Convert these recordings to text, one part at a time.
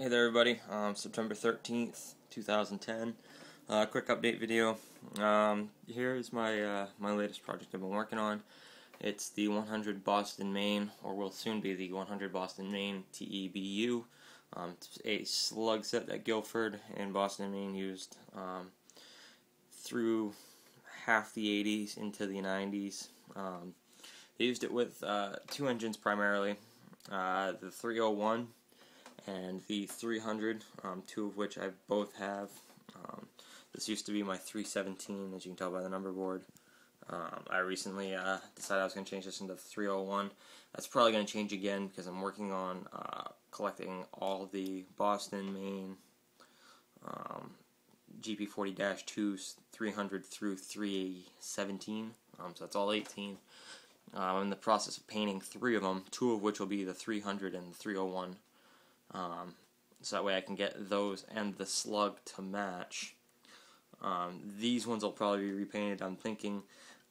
Hey there everybody, September 13th, 2010, quick update video. Here is my my latest project I've been working on. It's the 100 Boston, Maine, or will soon be the 100 Boston, Maine TEBU. It's a slug set that Guilford and Boston, Maine used through half the 80s into the 90s. They used it with two engines primarily, the 301 and the 300, two of which I both have. This used to be my 317, as you can tell by the number board. I recently decided I was going to change this into 301. That's probably going to change again because I'm working on collecting all the Boston, Maine GP40-2s, 300 through 317. So that's all 18. I'm in the process of painting 3 of them, 2 of which will be the 300 and the 301. So that way I can get those and the slug to match. These ones will probably be repainted. I'm thinking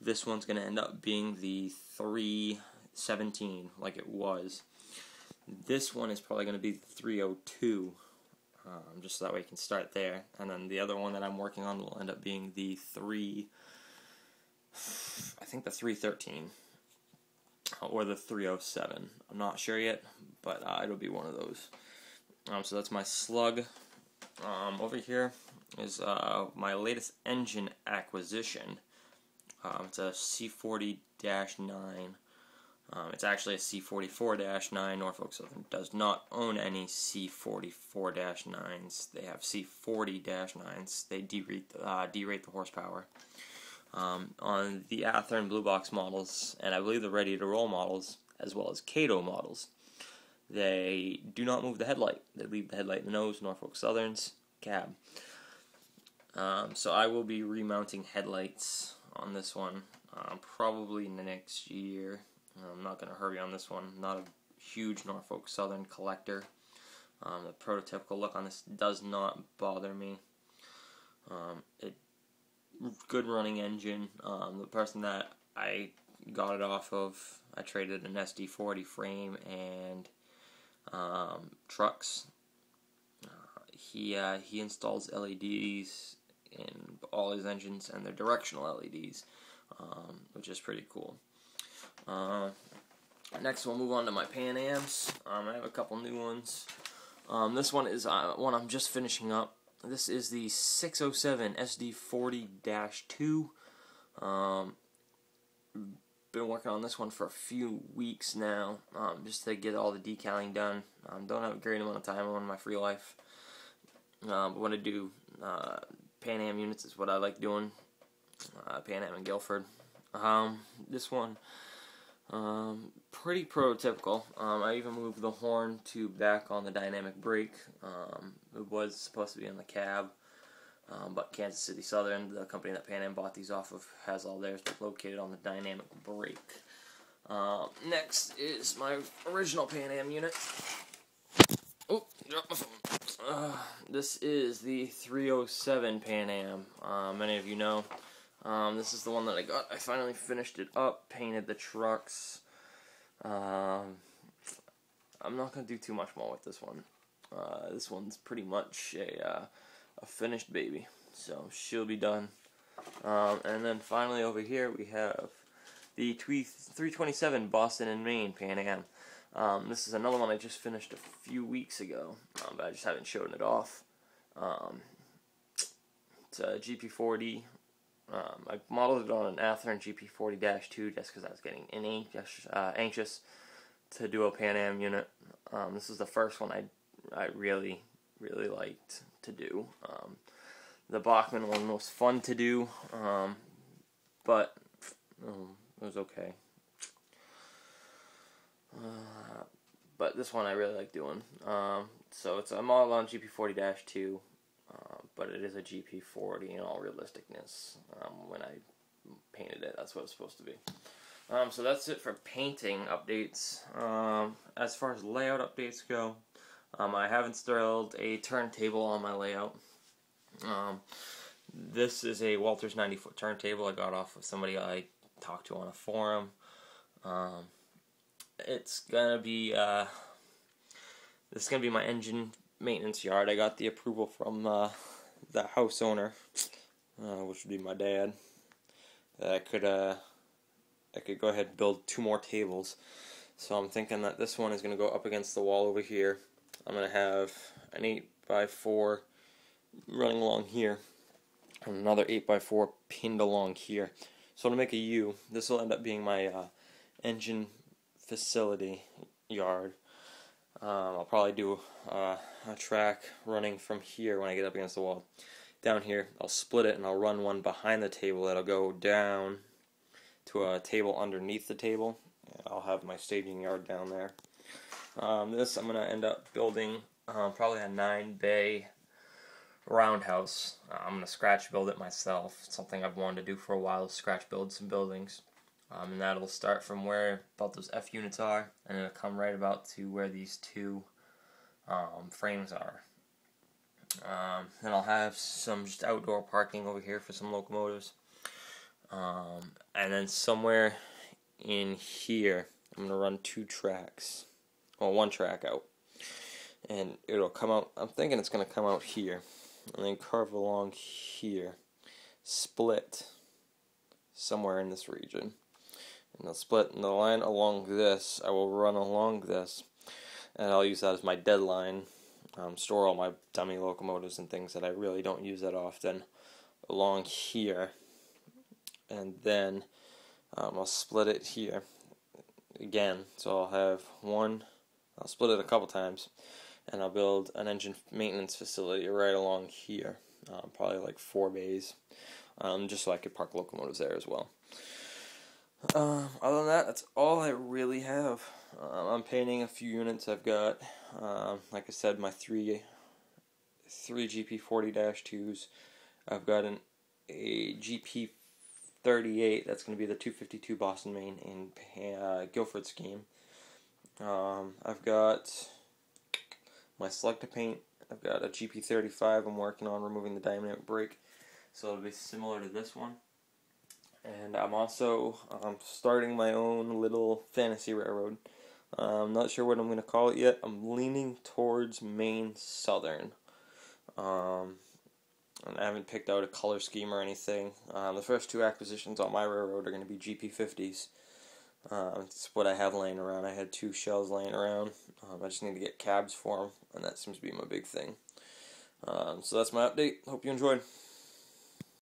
this one's going to end up being the 317 like it was. This one is probably going to be the 302, just so that way you can start there. And then the other one that I'm working on will end up being the 313 or the 307. I'm not sure yet, but it'll be one of those. So that's my slug. Over here is my latest engine acquisition. It's a C40-9. It's actually a C44-9. Norfolk Southern does not own any C44-9s. They have C40-9s. They derate the horsepower. On the Athearn Blue Box models, and I believe the Ready to Roll models, as well as Kato models, they do not move the headlight. They leave the headlight in the nose, Norfolk Southern's cab. So I will be remounting headlights on this one probably next year. I'm not going to hurry on this one. I'm not a huge Norfolk Southern collector. The prototypical look on this does not bother me. Good running engine. The person that I got it off of, I traded an SD40 frame and trucks. He installs LEDs in all his engines, and they're directional LEDs, which is pretty cool. Next we'll move on to my Pan Ams. I have a couple new ones. This one is one I'm just finishing up. This is the 607 SD40-2. Been working on this one for a few weeks now, just to get all the decaling done. Don't have a great amount of time on my free life, but when I do Pan Am units is what I like doing. Pan Am and Guilford. This one, pretty prototypical. I even moved the horn tube back on the dynamic brake. It was supposed to be on the cab, but Kansas City Southern, the company that Pan Am bought these off of, has all theirs located on the dynamic brake. Next is my original Pan Am unit. Oh, dropped my phone. This is the 307 Pan Am. Many of you know. This is the one that I got. I finally finished it up, painted the trucks. I'm not going to do too much more with this one. This one's pretty much a finished baby, so she'll be done. And then finally over here we have the 327 Boston and Maine Pan Am. This is another one I just finished a few weeks ago, but I just haven't shown it off. It's a GP40. I modeled it on an Athearn GP40-2 just because I was getting anxious to do a Pan Am unit. This is the first one I really liked to do. The Bachmann one was fun to do, but it was okay. But this one I really like doing. So it's a model on GP40-2, but it is a GP40 in all realisticness. When I painted it, that's what it's supposed to be. So that's it for painting updates. As far as layout updates go, I have installed a turntable on my layout. This is a Walters 90-foot turntable I got off of somebody I talked to on a forum. It's gonna be this is gonna be my engine maintenance yard. I got the approval from the house owner, which would be my dad, that I could go ahead and build 2 more tables. So I'm thinking that this one is going to go up against the wall over here. I'm going to have an 8x4 running along here, and another 8x4 pinned along here. So to make a U, this will end up being my engine facility yard. I'll probably do a track running from here when I get up against the wall. Down here, I'll split it and I'll run one behind the table that'll go down to a table underneath the table. I'll have my staging yard down there. This I'm going to end up building probably a 9-bay roundhouse. I'm going to scratch build it myself. It's something I've wanted to do for a while, scratch build some buildings. And that'll start from where about those F units are, and it'll come right about to where these 2 frames are. Then I'll have some just outdoor parking over here for some locomotives. And then somewhere in here, I'm going to run 2 tracks. Well, 1 track out. And it'll come out, I'm thinking it's going to come out here. And then curve along here. Split somewhere in this region. And I'll split in the line along this. I will run along this. And I'll use that as my deadline. Store all my dummy locomotives and things that I really don't use that often along here. And then I'll split it here again. So I'll have one, I'll split it a couple times, and I'll build an engine maintenance facility right along here. Probably like 4 bays, just so I could park locomotives there as well. Other than that, that's all I really have. I'm painting a few units. I've got, like I said, my three GP40-2s. I've got a GP38, that's going to be the 252 Boston Main in Guilford scheme. I've got my Selecta paint. I've got a GP35 I'm working on removing the dynamic brake, so it'll be similar to this one. And I'm also starting my own little fantasy railroad. I'm not sure what I'm going to call it yet. I'm leaning towards Maine Southern. And I haven't picked out a color scheme or anything. The first 2 acquisitions on my railroad are going to be GP50s. It's what I have laying around. I had 2 shells laying around. I just need to get cabs for them, and that seems to be my big thing. So that's my update. Hope you enjoyed.